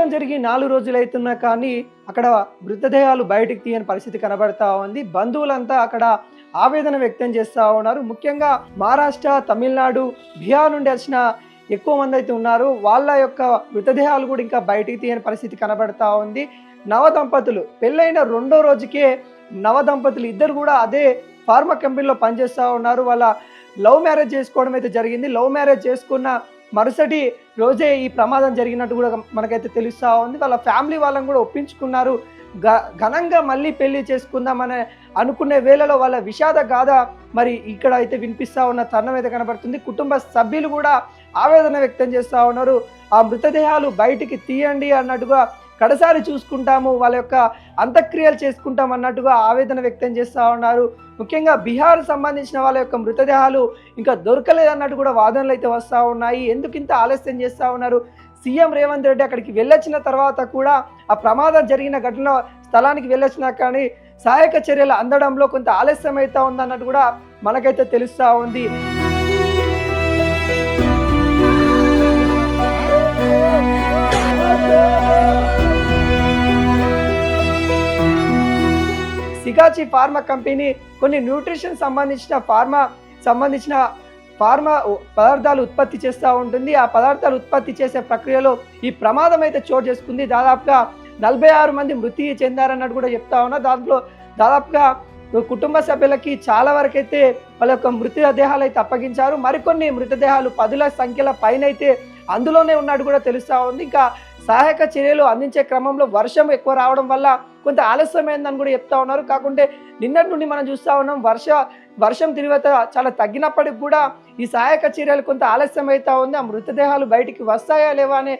ప్రమాదం జరిగి 4 రోజులైతున్నా కానీ అక్కడ మృతదేహాలు బయటికి తీయని పరిస్థితి కనబడతా ఉంది. బంధువులంతా అక్కడ ఆవేదన వ్యక్తం చేస్తూ ఉన్నారు. ముఖ్యంగా మహారాష్ట్ర, తమిళనాడు, బీహార్ నుండి వచ్చిన ఎక్కువ మంది అయితే ఉన్నారు. వాళ్ళ యొక్క మృతదేహాలు కూడా ఇంకా బయటికి తీయని పరిస్థితి కనబడతా ఉంది. నవదంపతులు పెళ్ళైన 2వ రోజుకే నవదంపతులు ఇద్దరు కూడా అదే ఫార్మా కంపెనీలో పనిచేస్తూ ఉన్నారు. వాళ్ళ లవ్ మ్యారేజ్ చేసుకోవడం అయితే జరిగింది. లవ్ మ్యారేజ్ చేసుకున్న మరుసటి రోజే ఈ ప్రమాదం జరిగినట్టు కూడా మనకైతే తెలుస్తూ ఉంది. వాళ్ళ ఫ్యామిలీ వాళ్ళని కూడా ఒప్పించుకున్నారు. ఘనంగా మళ్ళీ పెళ్లి చేసుకుందామని అనుకునే వేళలో వాళ్ళ విషాద గాథ మరి ఇక్కడ అయితే వినిపిస్తూ ఉన్న తరుణం అయితే కనబడుతుంది. కుటుంబ సభ్యులు కూడా ఆవేదన వ్యక్తం చేస్తూ ఉన్నారు. ఆ మృతదేహాలు బయటికి తీయండి అన్నట్టుగా, కడసారి చూసుకుంటాము, వాళ్ళ యొక్క అంత్యక్రియలు చేసుకుంటాం అన్నట్టుగా ఆవేదన వ్యక్తం చేస్తూ ఉన్నారు. ముఖ్యంగా బీహార్ సంబంధించిన వాళ్ళ యొక్క మృతదేహాలు ఇంకా దొరకలేదన్నట్టు కూడా వాదనలు అయితే వస్తూ ఉన్నాయి. ఎందుకు ఇంత ఆలస్యం చేస్తూ ఉన్నారు? సీఎం రేవంత్ రెడ్డి అక్కడికి వెళ్ళొచ్చిన తర్వాత కూడా ఆ ప్రమాదం జరిగిన ఘటన స్థలానికి వెళ్ళొచ్చినా కానీ సహాయక చర్యలు అందడంలో కొంత ఆలస్యం అవుతా ఉందన్నట్టు కూడా మనకైతే తెలుస్తూ ఉంది. సిగాచి ఫార్మా కంపెనీ కొన్ని న్యూట్రిషన్ సంబంధించిన ఫార్మా పదార్థాలు ఉత్పత్తి చేస్తూ ఉంటుంది. ఆ పదార్థాలు ఉత్పత్తి చేసే ప్రక్రియలో ఈ ప్రమాదం అయితే చోటు చేసుకుంది. దాదాపుగా 46 మంది మృతి చెందారన్నట్టు కూడా చెప్తా ఉన్నా. దాంట్లో దాదాపుగా కుటుంబ సభ్యులకి చాలా వరకు అయితే వాళ్ళ యొక్క మృతదేహాలు అయితే అప్పగించారు. మరికొన్ని మృతదేహాలు 10ల సంఖ్యల పైన అయితే అందులోనే ఉన్నట్టు కూడా తెలుస్తూ ఉంది. ఇంకా సహాయక చర్యలు అందించే క్రమంలో వర్షం ఎక్కువ రావడం వల్ల కొంత ఆలస్యమైందని కూడా చెప్తా ఉన్నారు. కాకుంటే నిన్నటి నుండి మనం చూస్తూ ఉన్నాం వర్షం తీవ్రత చాలా తగ్గినప్పటికి కూడా ఈ సహాయక చర్యలు కొంత ఆలస్యం అవుతా ఉంది. ఆ మృతదేహాలు బయటికి వస్తాయా లేవా అనే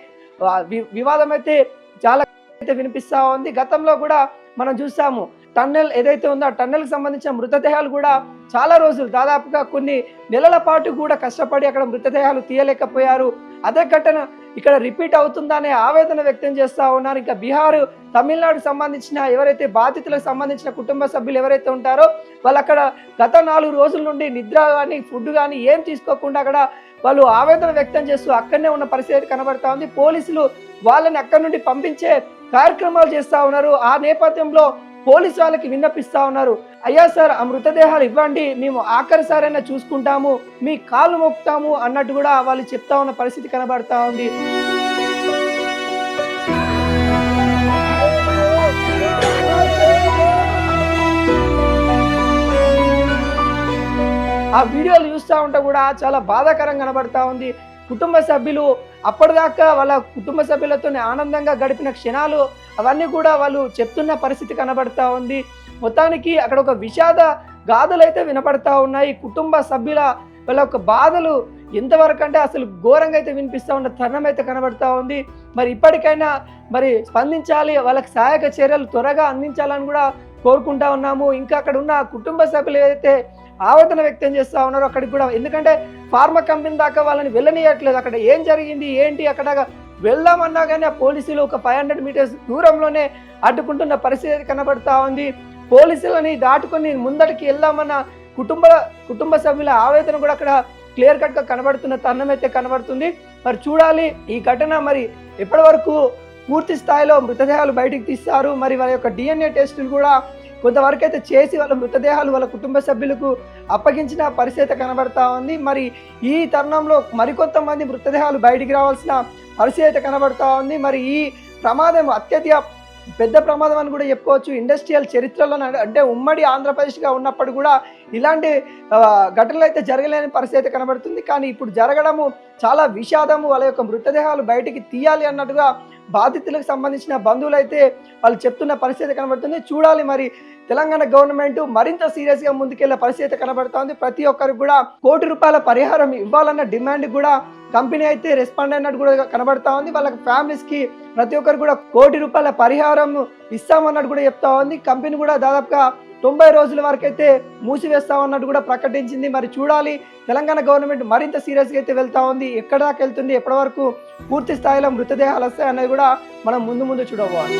వివాదం అయితే చాలా అయితే వినిపిస్తూ ఉంది. గతంలో కూడా మనం చూసాము టన్నెల్ ఏదైతే ఉందో ఆ టన్నెల్కి సంబంధించిన మృతదేహాలు కూడా చాలా రోజులు దాదాపుగా కొన్ని నెలల పాటు కూడా కష్టపడి అక్కడ మృతదేహాలు తీయలేకపోయారు. అదే ఘటన ఇక్కడ రిపీట్ అవుతుందనే ఆవేదన వ్యక్తం చేస్తూ ఉన్నారు. ఇంకా బీహార్, తమిళనాడు సంబంధించిన ఎవరైతే బాధితులకు సంబంధించిన కుటుంబ సభ్యులు ఎవరైతే ఉంటారో వాళ్ళు అక్కడ గత 4 రోజుల నుండి నిద్ర కానీ ఫుడ్ కానీ ఏం తీసుకోకుండా అక్కడ వాళ్ళు ఆవేదన వ్యక్తం చేస్తూ అక్కడనే ఉన్న పరిస్థితి కనబడతా ఉంది. పోలీసులు వాళ్ళని అక్కడి నుండి పంపించే కార్యక్రమాలు చేస్తూ ఉన్నారు. ఆ నేపథ్యంలో పోలీసు వాళ్ళకి విన్నపిస్తా ఉన్నారు, అయ్యా సార్ ఆ మృతదేహాలు ఇవ్వండి, మేము ఆఖరిసారైనా చూసుకుంటాము, మీ కాళ్ళు మొక్కుతాము అన్నట్టు కూడా వాళ్ళు చెప్తా ఉన్న పరిస్థితి కనబడతా ఉంది. ఆ వీడియోలు చూస్తూ ఉంటే కూడా చాలా బాధాకరంగా కనబడతా ఉంది. కుటుంబ సభ్యులు అప్పటిదాకా వాళ్ళ కుటుంబ సభ్యులతో ఆనందంగా గడిపిన క్షణాలు అవన్నీ కూడా వాళ్ళు చెప్తున్న పరిస్థితి కనబడతా ఉంది. మొత్తానికి అక్కడ ఒక విషాద గాథలు అయితే వినపడతా ఉన్నాయి. కుటుంబ సభ్యుల వాళ్ళ యొక్క బాధలు ఎంతవరకు అంటే అసలు ఘోరంగా అయితే వినిపిస్తూ ఉన్న తరుణం అయితే కనబడతా ఉంది. మరి ఇప్పటికైనా మరి స్పందించాలి, వాళ్ళకి సహాయక చర్యలు త్వరగా అందించాలని కూడా కోరుకుంటా ఉన్నాము. ఇంకా అక్కడ ఉన్న కుటుంబ సభ్యులు ఏదైతే ఆవేదన వ్యక్తం చేస్తూ ఉన్నారు అక్కడికి కూడా, ఎందుకంటే ఫార్మా కంపెనీ దాకా వాళ్ళని వెళ్ళనియట్లేదు. అక్కడ ఏం జరిగింది ఏంటి అక్కడ వెళ్దామన్నా కానీ ఆ పోలీసులు ఒక 500 మీటర్స్ దూరంలోనే అడ్డుకుంటున్న పరిస్థితి కనబడతా ఉంది. పోలీసులని దాటుకొని ముందటికి వెళ్దామన్న కుటుంబ సభ్యుల ఆవేదన కూడా అక్కడ క్లియర్ కట్గా కనబడుతున్న తరుణం అయితే కనబడుతుంది. మరి చూడాలి ఈ ఘటన మరి ఎప్పటి వరకు పూర్తి స్థాయిలో మృతదేహాలు బయటికి తీస్తారు. మరి వాళ్ళ యొక్క DNA టెస్టులు కూడా కొంతవరకు అయితే చేసి వాళ్ళ మృతదేహాలు వాళ్ళ కుటుంబ సభ్యులకు అప్పగించిన పరిస్థితి కనబడతా ఉంది. మరి ఈ తరుణంలో మరికొంతమంది మృతదేహాలు బయటికి రావాల్సిన పరిస్థితి కనబడతా ఉంది. మరి ఈ ప్రమాదం అత్యధిక పెద్ద ప్రమాదం అని కూడా చెప్పుకోవచ్చు. ఇండస్ట్రియల్ చరిత్రలో అంటే ఉమ్మడి ఆంధ్రప్రదేశ్గా ఉన్నప్పుడు కూడా ఇలాంటి ఘటనలు అయితే జరగలేని పరిస్థితి కనబడుతుంది. కానీ ఇప్పుడు జరగడము చాలా విషాదము. వాళ్ళ యొక్క మృతదేహాలు బయటికి తీయాలి అన్నట్టుగా బాధితులకు సంబంధించిన బంధువులు అయితే వాళ్ళు చెప్తున్న పరిస్థితి కనబడుతుంది. చూడాలి మరి తెలంగాణ గవర్నమెంట్ మరింత సీరియస్గా ముందుకెళ్లే పరిస్థితి కనబడుతోంది. ప్రతి ఒక్కరికి కూడా ₹1 కోటి పరిహారం ఇవ్వాలన్న డిమాండ్ కూడా కంపెనీ అయితే రెస్పాండ్ అయినట్టు కూడా కనబడతా ఉంది. వాళ్ళ ఫ్యామిలీస్కి ప్రతి ఒక్కరు కూడా ₹1 కోటి పరిహారం ఇస్తామన్నట్టు కూడా చెప్తా ఉంది. కంపెనీ కూడా దాదాపుగా 90 రోజుల వరకు అయితే మూసివేస్తామన్నట్టు కూడా ప్రకటించింది. మరి చూడాలి తెలంగాణ గవర్నమెంట్ మరింత సీరియస్గా అయితే వెళ్తా ఉంది. ఎక్కడ దాకా వెళ్తుంది, ఎప్పటి వరకు పూర్తి స్థాయిలో మృతదేహాలు వస్తాయి అనేది కూడా మనం ముందు చూడబోవాలి.